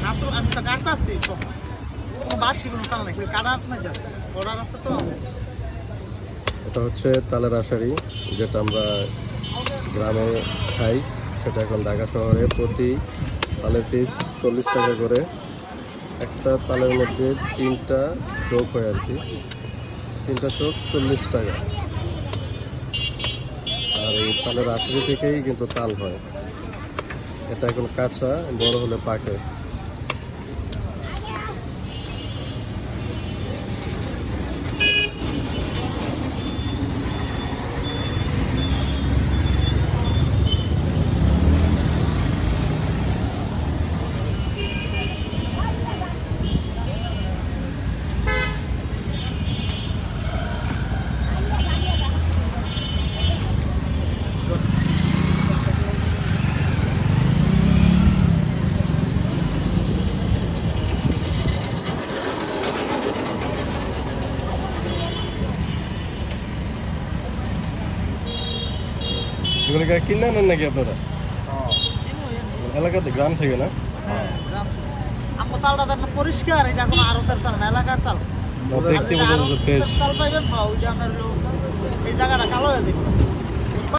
মাত্র আমি তো কাটতেছি কোনো বাসি কোনো তাল নেই কাটা আপনার যাচ্ছে অর্ডার আছে তো। এটা হচ্ছে তালের আশারি, যেটা আমরা গ্রামে খাই, সেটা এখন ঢাকা শহরে প্রতি তালের পিস 40 টাকা করে। একটা তালের মধ্যে 3টা চোখ হয় আর কি, 3টা চোখ 40 টাকা। আর এই তালের আশারি থেকেই কিন্তু তাল হয়। এটা এখন কাঁচা, বড় হলে পাকে। এগুলো কিনে আনেন নাকি আপনারা এলাকাতে, গ্রাম থেকে না? আমার তালটা তো একদম পরিষ্কার, এটা কোনো আরতের তাল না, এলাকার তাল। দেখতে বোঝা যাচ্ছে ফ্রেশ। তাল পাইবেন ওই যে আপনার এই জায়গাটা কালো হয়ে যাবে।